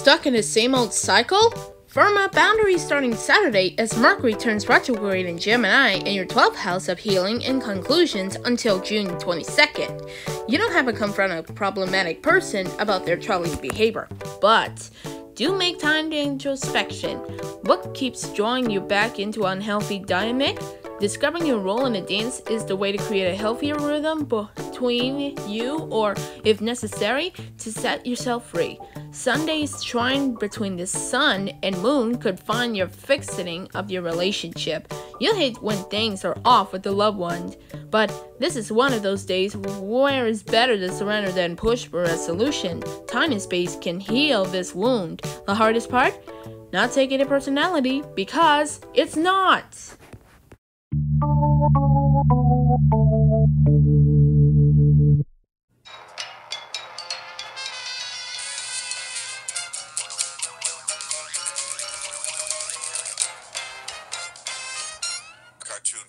Stuck in the same old cycle? Firm up boundaries starting Saturday as Mercury turns retrograde in Gemini in your 12th house of healing and conclusions until June 22nd. You don't have to confront a problematic person about their troubling behavior, but do make time to introspection. What keeps drawing you back into unhealthy dynamic? Discovering your role in the dance is the way to create a healthier rhythm between you, or, if necessary, to set yourself free. Sunday's trine between the sun and moon could find your fixing of your relationship. You'll hate when things are off with the loved one, but this is one of those days where it's better to surrender than push for a solution. Time and space can heal this wound. The hardest part? Not taking it personality, because it's not.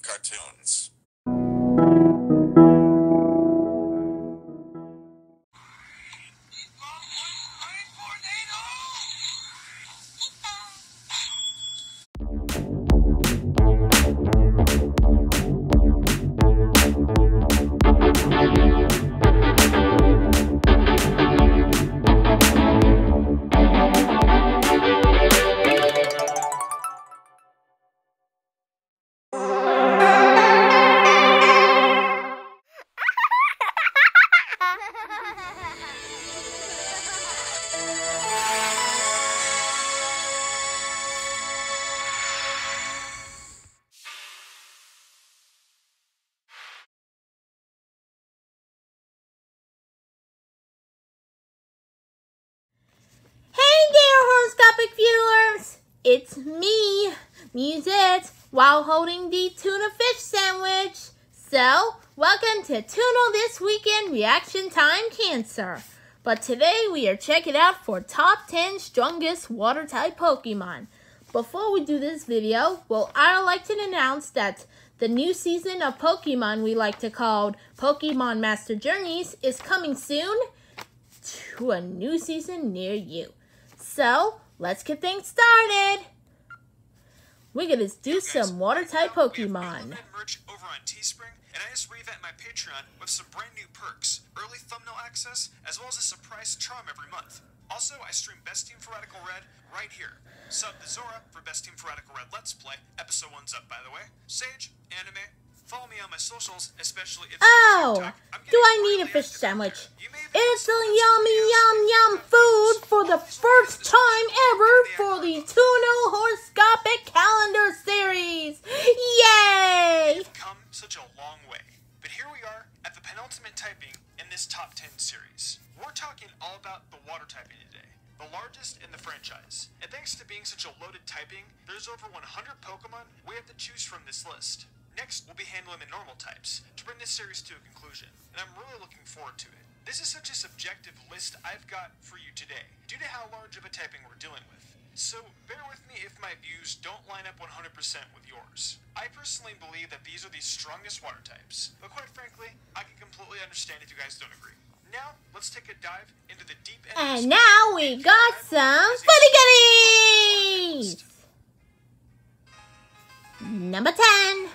Cartoons. Viewers, it's me, Mewsette, while holding the tuna fish sandwich. So, welcome to Toono This Weekend Reaction Time Cancer. But today we are checking out for top 10 strongest water-type Pokemon. Before we do this video, I'd like to announce that the new season of Pokemon we like to call Pokemon Master Journeys is coming soon to a new season near you. So, let's get things started. We're gonna do some water-type Pokemon. Merch over on Teespring, and I just revamped my Patreon with some brand new perks, early thumbnail access, as well as a surprise charm every month. Also, I stream Best Team for Radical Red right here. Sub the Zora for Best Team for Radical Red Let's Play. Episode 1's up, by the way. Sage, anime. Follow me on my socials, especially Instagram. Oh, do I need a fish sandwich? It's a yummy, yum food for the first time ever for the Toono Horoscopic Calendar Series. Yay! We've come such a long way, but here we are at the penultimate typing in this top 10 series. We're talking all about the water typing today, the largest in the franchise. And thanks to being such a loaded typing, there's over 100 Pokemon we have to choose from this list. Next, we'll be handling the normal types to bring this series to a conclusion, and I'm really looking forward to it. This is such a subjective list I've got for you today, due to how large of a typing we're dealing with. So, bear with me if my views don't line up 100% with yours. I personally believe that these are the strongest water types, but quite frankly, I can completely understand if you guys don't agree. Now, let's take a dive into the deep end. And now we got some Footy Goodies! Number 10.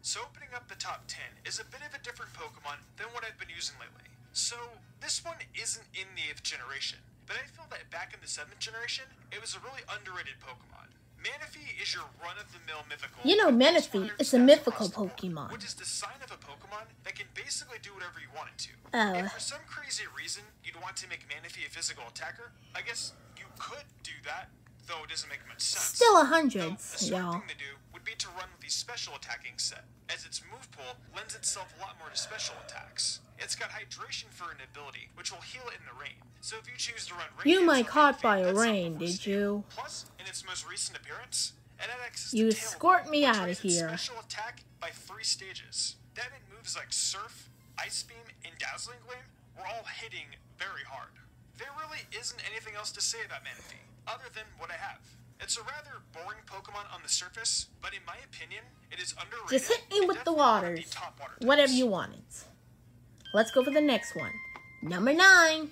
So opening up the top 10 is a bit of a different Pokemon than what I've been using lately. So this one isn't in the 8th generation, but I feel that back in the 7th generation, it was a really underrated Pokemon. Manaphy is your run-of-the-mill mythical. You know Manaphy is a mythical Pokemon. Which is the sign of a Pokemon that can basically do whatever you want it to. Oh. If for some crazy reason you'd want to make Manaphy a physical attacker, I guess you could do that, though it doesn't make much sense. Still hundreds, y'all. Thing to do would be to run with the special attacking set, as its move pool lends itself a lot more to special attacks. It's got hydration for an ability, which will heal it in the rain. So if you choose to run rain, you might caught by a rain, did you? Plus, in its most recent appearance, it had access you to escort Tail, me out of here. Special attack by 3 stages. That meant moves like Surf, Ice Beam, and Dazzling Gleam were all hitting very hard. There really isn't anything else to say about Manaphy, other than what I have. It's a rather boring Pokemon on the surface, but in my opinion, it is underrated. Just hit me with the waters. Whatever you wanted. Let's go for the next one. Number 9.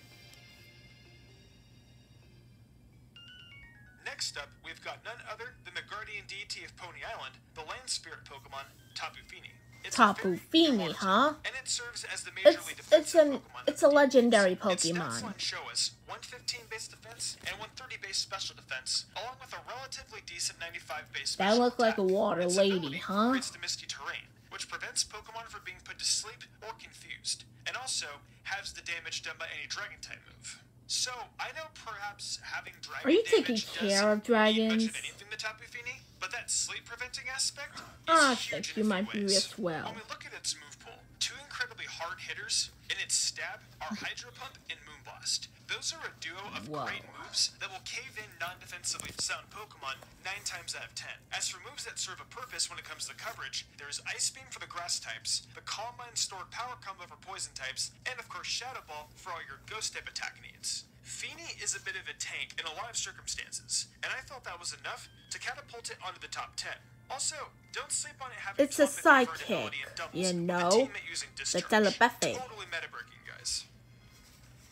Next up, we've got none other than the guardian deity of Pony Island, the land spirit Pokemon, Tapu Fini. Tapu Fini, huh? And it serves as the majorly defensive Pokemon. It's a legendary Its Pokemon. stats line show us 115 base defense and 130 base special defense, along with a relatively decent 95 base special That looked like a attack. water Its lady, ability huh? creates the misty terrain, which prevents Pokemon from being put to sleep or confused, and also halves the damage done by any Dragon-type move. So, I know perhaps having dragon Are you damage taking care of doesn't mean dragons? much of anything to Tapu Fini, but that sleep-preventing aspect is I huge think in you a might few be ways. as well. When we look at its move pool, 2 incredibly hard hitters in its stab are Hydro Pump and Moonblast. Those are a duo of great moves that will cave in non-defensively sound Pokemon 9 times out of 10. As for moves that serve a purpose when it comes to coverage, there's Ice Beam for the grass types, the Calm Mind Stored Power combo for poison types, and of course Shadow Ball for all your ghost type attack needs. Fini is a bit of a tank in a lot of circumstances, and I felt that was enough to catapult it onto the top 10. Also, don't sleep on it having It's a flippant sidekick, ability in doubles, you with a know? teammate using The Discharge. telepathic. Totally meta-breaking, guys.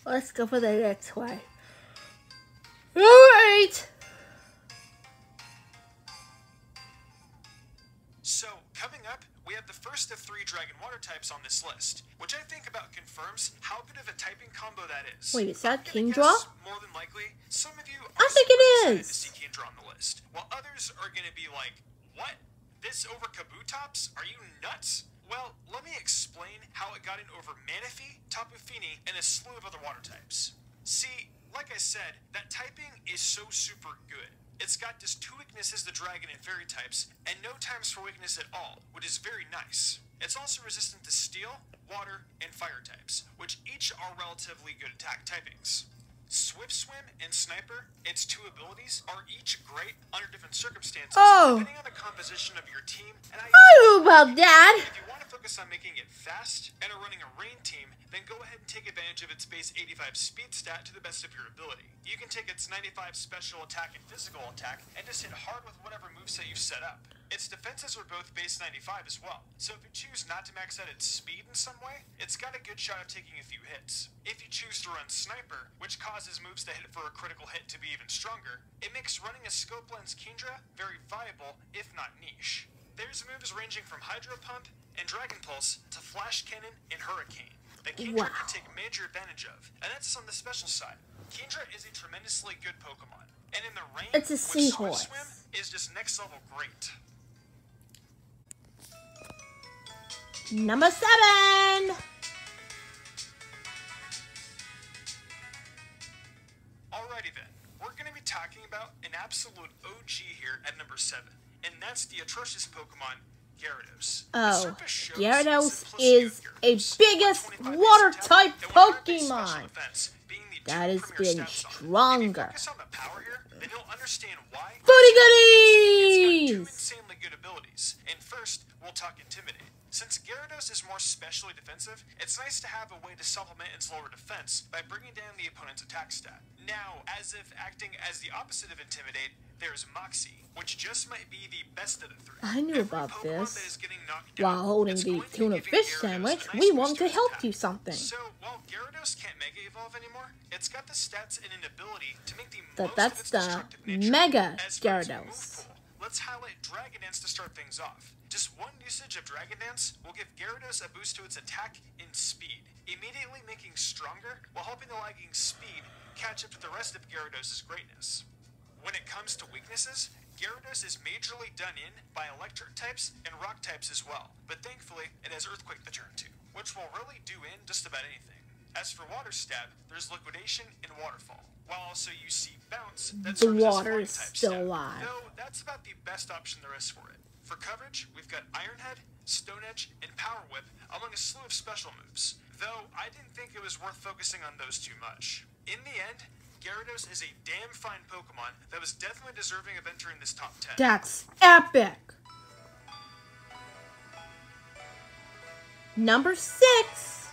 Let's go for the next one. Alright! So, coming up, we have the first of 3 Dragon Water types on this list, which I think about confirms how good of a typing combo that is. Wait, is that I'm gonna Kingdra? guess more than likely, some of you are I think it super excited is. to see Kingdra on the list, while others are gonna be like, what? This over Kabutops? Are you nuts? Well, let me explain how it got in over Manaphy, Tapu Fini, and a slew of other water types. See, like I said, that typing is so super good. It's got just 2 weaknesses, the dragon and fairy types, and no times for weakness at all, which is very nice. It's also resistant to steel, water, and fire types, which each are relatively good attack typings. Swift Swim and Sniper, its 2 abilities, are each great under different circumstances, depending on the composition of your team and how you I don't know about that. if you want to focus on making it fast and are running a rain team, then go ahead and take advantage of its base 85 speed stat to the best of your ability. You can take its 95 special attack and physical attack and just hit hard with whatever moveset you've set up. Its defenses are both base 95 as well, so if you choose not to max out its speed in some way, it's got a good shot of taking a few hits. If you choose to run Sniper, which causes moves that hit for a critical hit to be even stronger, it makes running a Scope Lens Kingdra very viable, if not niche. There's moves ranging from Hydro Pump and Dragon Pulse to Flash Cannon and Hurricane that Kingdra can take major advantage of, and that's on the special side. Kingdra is a tremendously good Pokemon, and in the rain, It's a with seahorse. Swift Swim is just next level great. Number 7! Alrighty then, we're going to be talking about an absolute OG here at number 7, and that's the atrocious Pokemon, Gyarados. The Oh, surface shows Gyarados simplicity is of a Gyarados. biggest 125 water base attack type and 100 base special Pokemon. defense, being the That 2 is premier getting stats on it. If you stronger. focus on the power here, then you'll understand why. Goody It's got 2 goodies! insanely good abilities, and first, we'll talk Intimidate. Since Gyarados is more specially defensive, it's nice to have a way to supplement its lower defense by bringing down the opponent's attack stat. Now, as if acting as the opposite of Intimidate, there's Moxie, which just might be the best of the 3. I knew Every about Pokemon this. that is getting knocked down, While holding it's the going to be tuna giving fish Gyarados sandwich, a nice we boost want to its help attack. you something. So, while Gyarados can't Mega Evolve anymore, it's got the stats and an ability to make the But most that's of its the destructive nature. Mega As for its Gyarados. move pool, let's highlight Dragon Dance to start things off. Just one usage of Dragon Dance will give Gyarados a boost to its attack and speed, immediately making stronger while helping the lagging speed catch up to the rest of Gyarados' greatness. When it comes to weaknesses, Gyarados is majorly done in by electric types and rock types as well, but thankfully it has Earthquake to turn to, which will really do in just about anything. As for Water Stab, there's Liquidation and Waterfall, while also you see Bounce that The serves as water Flying is type still stab, alive. though that's about the best option there is for it. For coverage, we've got Iron Head, Stone Edge, and Power Whip, among a slew of special moves, though I didn't think it was worth focusing on those too much. In the end, Gyarados is a damn fine Pokemon that was definitely deserving of entering this top 10. That's epic! Number 6!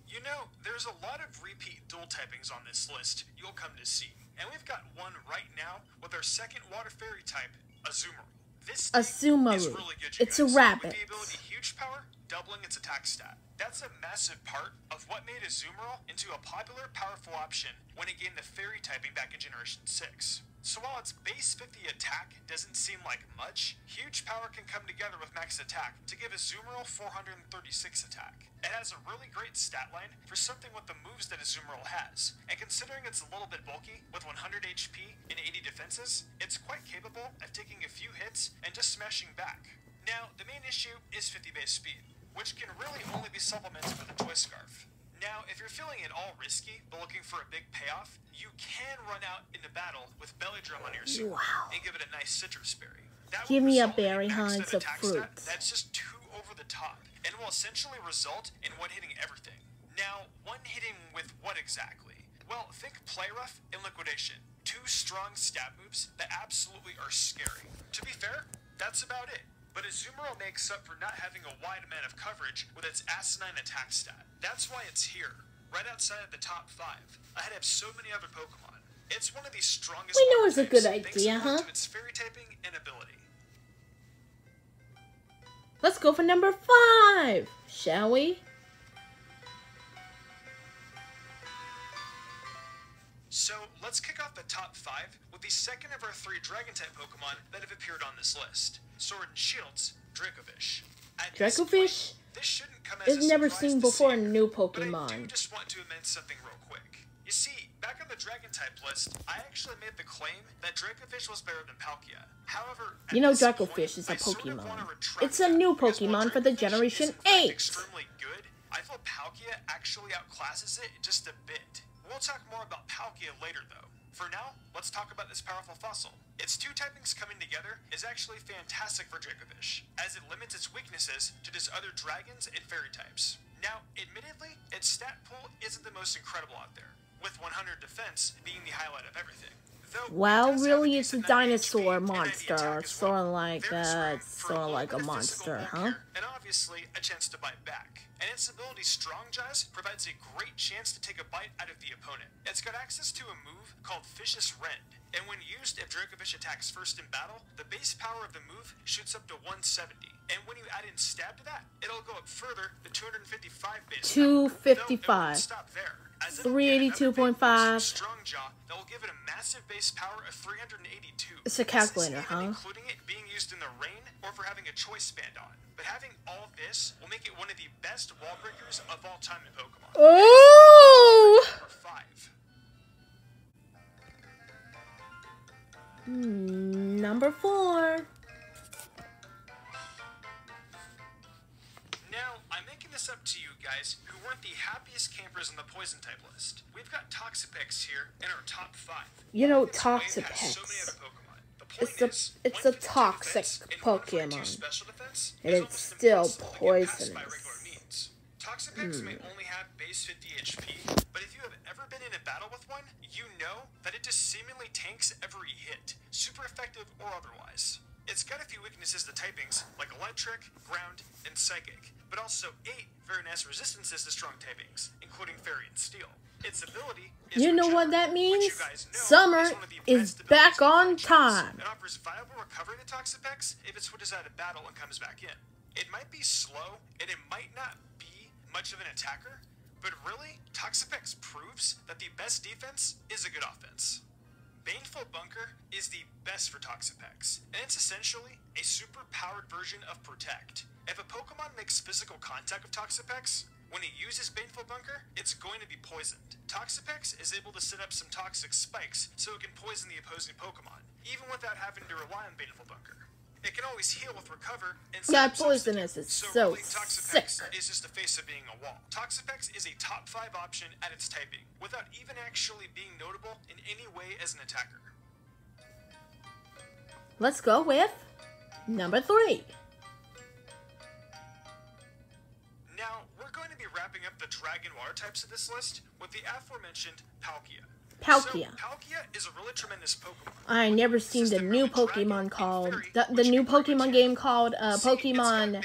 You know, there's a lot of repeat dual typings on this list you'll come to see, and we've got one right now with our second Water Fairy type, Azumarill. This thing is Azumarill. really good, you It's a guys. rabbit. With the ability Huge Power, doubling its attack stat. That's a massive part of what made Azumarill into a popular, powerful option when it gained the Fairy typing back in Generation 6. So while its base 50 attack doesn't seem like much, huge power can come together with max attack to give Azumarill 436 attack. It has a really great stat line for something with the moves that Azumarill has, and considering it's a little bit bulky, with 100 HP and 80 defenses, it's quite capable of taking a few hits and just smashing back. Now, the main issue is 50 base speed, which can really only be supplemented with a Twist Scarf. Now, if you're feeling at all risky but looking for a big payoff, you can run out into battle with Belly Drum on your super and give it a nice citrus berry. That Give me a result in berry, max Hans, stat of attack fruit. stat that's just too over the top, and will essentially result in one-hitting everything. Now, one-hitting with what exactly? Well, think Play Rough and Liquidation. Two strong stab moves that absolutely are scary. To be fair, that's about it. But Azumarill makes up for not having a wide amount of coverage with its asinine attack stat. That's why it's here, right outside of the top 5, ahead of so many other Pokemon. It's one of the strongest. We know it's a water good types, idea, thanks in part huh? to its Fairy typing and ability. Let's go for number 5, shall we? So let's kick off the top 5 with the second of our 3 Dragon-type Pokemon that have appeared on this list. Sword and Shield's Dracovish. At this Dracovish point, this shouldn't come as is a never surprise seen to before see in here, new but I do Pokemon. just want to amend something real quick. You see, back on the Dragon-type list, I actually made the claim that Dracovish was better than Palkia. However, at You know this Dracovish point, is a I sort of Pokemon. wanna retract It's a that, new because while Pokemon for the Dracovish Generation is in fact 8. extremely good, I feel Palkia actually outclasses it just a bit. We'll talk more about Palkia later though. For now, let's talk about this powerful fossil. Its 2 typings coming together is actually fantastic for Dracovish, as it limits its weaknesses to just other dragons and fairy types. Now, admittedly, its stat pool isn't the most incredible out there, with 100 defense being the highlight of everything. Though Well, it does have really, it's a 90 dinosaur HP and 90 monster, attack as sort well. of like There's room for a little bit of physical monster, bulk huh? here, and obviously a chance to bite back. And its ability Strong Jaws provides a great chance to take a bite out of the opponent. It's got access to a move called Vicious Rend, and when used if Dracovish attacks first in battle, the base power of the move shoots up to 170. And when you add in Stab to that, it'll go up further to 255 base power. Though it won't 255. stop there, as it'll get another big boost 382.5. from Strong Jaw that will give it a massive base power of 382. It's a This is calculator, even huh? including it being used in the rain or for having a choice band on. But having all this will make it one of the best wall breakers of all time in Pokemon. Oh! Number 5. Number 4. Now, I'm making this up to you guys who weren't the happiest campers on the poison type list. We've got Toxapex here in our top 5. You know, Its wave has so many Toxapex. other Pokemon. The point It's is, a 152 toxic defense and 142 Pokemon. special defense And is it's almost still impossible to get past by poisonous. regular means. Toxapex may only have base 50 HP, but if you have ever been in a battle with one, you know that it just seemingly tanks every hit, super effective or otherwise. It's got a few weaknesses to typings, like Electric, Ground, and Psychic, but also 8 very nice resistances to strong typings, including Fairy and Steel. Its ability is You know what Regenerate, that means? which you guys know Summer is one of the is best back abilities in the on franchise. time. It offers viable recovery to Toxapex if it switches out of battle and comes back in. It might be slow, and it might not be much of an attacker, but really, Toxapex proves that the best defense is a good offense. Baneful Bunker is the best for Toxapex, and it's essentially a super-powered version of Protect. If a Pokemon makes physical contact with Toxapex, when it uses Baneful Bunker, it's going to be poisoned. Toxapex is able to set up some toxic spikes so it can poison the opposing Pokemon, even without having to rely on Baneful Bunker. It can always heal with Recover and set God, up substitute. poisonous is so really, Toxapex sick. is just the face of being a wall. Toxapex is a top 5 option at its typing, without even actually being notable in any way as an attacker. Let's go with number 3. Now, we're going to be wrapping up the Dragon Water types of this list with the aforementioned Palkia. Palkia. So, Palkia is a really tremendous Pokemon. I never seen the new Pokemon called the new Pokemon game called Pokemon.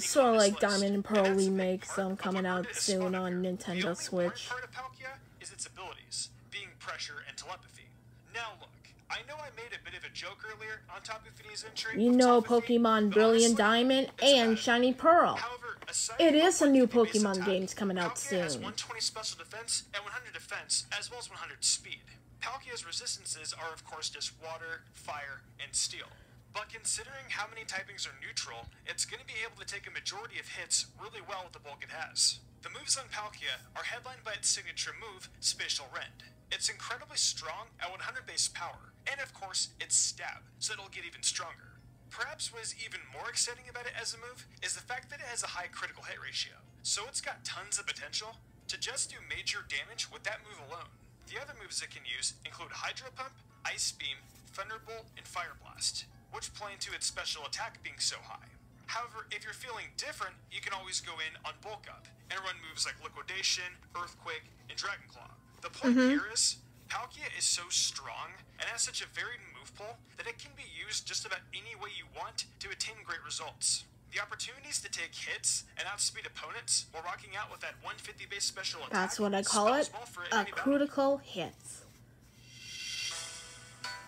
Sort of like Diamond and Pearl remake, some coming out soon on Nintendo The Switch. part of Palkia is its abilities, being pressure and telepathy. Now look, I know I made a bit of a joke earlier on Tapu Fini's entry. You know Pokemon Brilliant Diamond and Shiny Pearl. However, It is a new Pokemon games coming out Palkia has soon. 120 special defense and 100 defense, as well as 100 speed. Palkia's resistances are of course just water, fire, and steel. But considering how many typings are neutral, it's going to be able to take a majority of hits really well with the bulk it has. The moves on Palkia are headlined by its signature move, Spatial Rend. It's incredibly strong at 100 base power, and of course, it's stab, so it'll get even stronger. Perhaps what is even more exciting about it as a move is the fact that it has a high critical hit ratio, so it's got tons of potential to just do major damage with that move alone. The other moves it can use include Hydro Pump, Ice Beam, Thunderbolt, and Fire Blast, which play into its special attack being so high. However, if you're feeling different, you can always go in on Bulk Up and run moves like Liquidation, Earthquake, and Dragon Claw. The point here is, Palkia is so strong and has such a varied move pool that it can be used just about any way you want to attain great results. The opportunities to take hits and outspeed opponents while rocking out with that 150 base special attack. That's what I call it, a critical hit.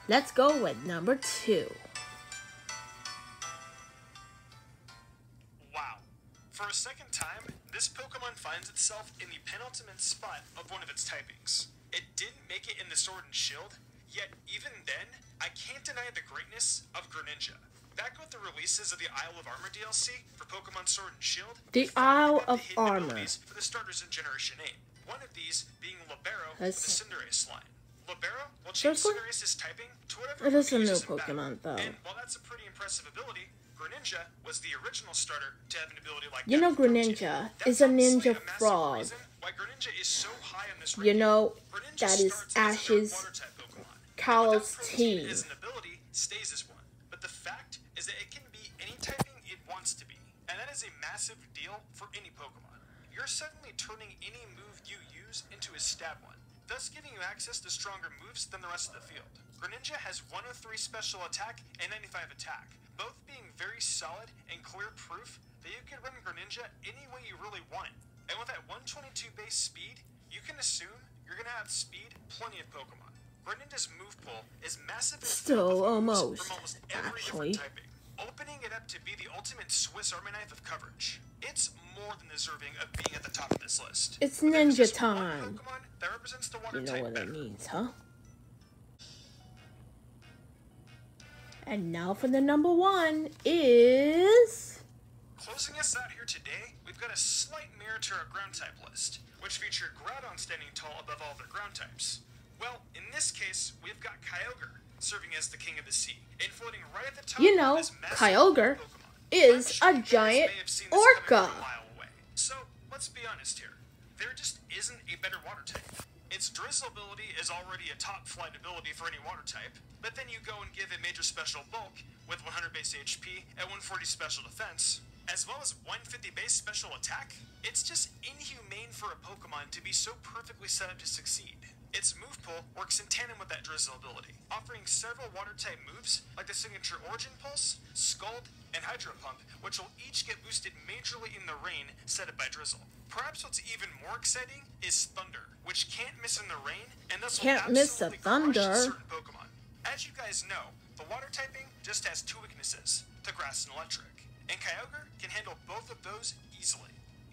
Let's go with number 2. Wow. For a second time, this Pokemon finds itself in the penultimate spot of one of its typings. It didn't make it in the Sword and Shield, yet even then, I can't deny the greatness of Greninja. Back with the releases of the Isle of Armor DLC for Pokemon Sword and Shield, The Isle of Armor. For the starters in Generation 8. One of these being Libero, the Cinderace line. Libero will change Cinderace's typing to whatever it is a new uses in Pokemon, battle. though. And while that's a pretty impressive ability, Greninja was the original starter to have an ability like You that. know Greninja is a ninja frog. You know, that is Ash's, Carl's team. As an ability, stays as one. But the fact is that it can be any typing it wants to be. And that is a massive deal for any Pokemon. You're suddenly turning any move you use into a stab one, thus giving you access to stronger moves than the rest of the field. Greninja has 103 special attack and 95 attack, both being very solid and clear proof that you can run Greninja any way you really want. And with that 122 base speed, you can assume you're going to outspeed plenty of Pokemon. Greninja's move pool is massive and Still almost, from almost every different typing, opening it up to be the ultimate Swiss Army knife of coverage. It's more than deserving of being at the top of this list. It's ninja time. That represents the water You know type what better. that means, huh? And now for the number 1 is... Closing us out here today, we've got a slight mirror to our ground type list, which featured Groudon standing tall above all the ground types. Well, in this case, we've got Kyogre, serving as the king of the sea, and floating right at the top You know, of this massive Kyogre Pokemon. is I'm a sure you guys giant may have seen this coming orca. from a mile away. So, let's be honest here. There just isn't a better water type. Its Drizzle ability is already a top flight ability for any water type, but then you go and give it major special bulk with 100 base HP and 140 special defense, as well as 150 base special attack. It's just inhumane for a Pokemon to be so perfectly set up to succeed. Its move pool works in tandem with that Drizzle ability, offering several water-type moves like the signature Origin Pulse, Scald, and Hydro Pump, which will each get boosted majorly in the rain set up by Drizzle. Perhaps what's even more exciting is Thunder, which can't miss in the rain, and thus will Can't miss a absolutely crush Thunder. certain Pokemon. As you guys know, the water typing just has 2 weaknesses, to Grass and Electric, and Kyogre can handle both of those easily.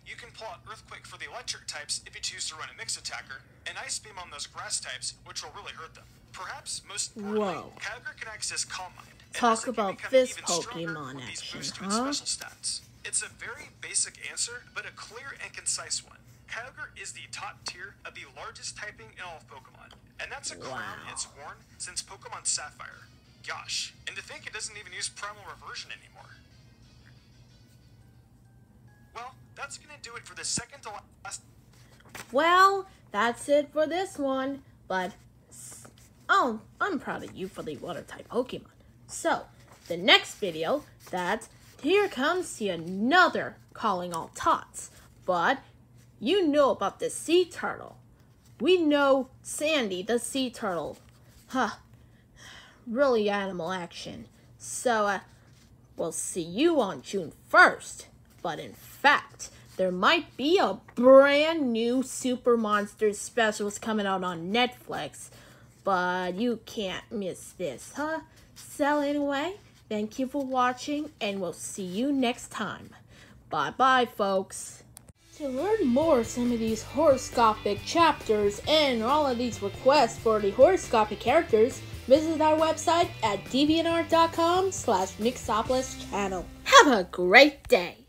You can pull out Earthquake for the electric types if you choose to run a mix attacker, and Ice Beam on those grass types, which will really hurt them. Perhaps most importantly, Kyogre can access Calm Mind. and Talk thus it can about become this even stronger Pokemon with these action, boosts to its huh? special stats. It's a very basic answer, but a clear and concise one. Kyogre is the top tier of the largest typing in all of Pokemon, and that's a crown it's worn since Pokemon Sapphire. Gosh, and to think it doesn't even use Primal Reversion anymore. Well, that's gonna do it for the second to last. Well, that's it for this one. But, oh, I'm proud of you for the water-type Pokemon. So, the next video, here comes to another Calling All Tots. But, you know about the sea turtle. We know Sandy, the sea turtle. Really animal action. So, we'll see you on June 1st. But in fact, there might be a brand new Super Monsters specials coming out on Netflix. but you can't miss this, huh? So anyway, thank you for watching, and we'll see you next time. Bye-bye, folks. To learn more of some of these horoscopic chapters and all of these requests for the horoscopic characters, visit our website at deviantart.com/Mixopolis channel. Have a great day!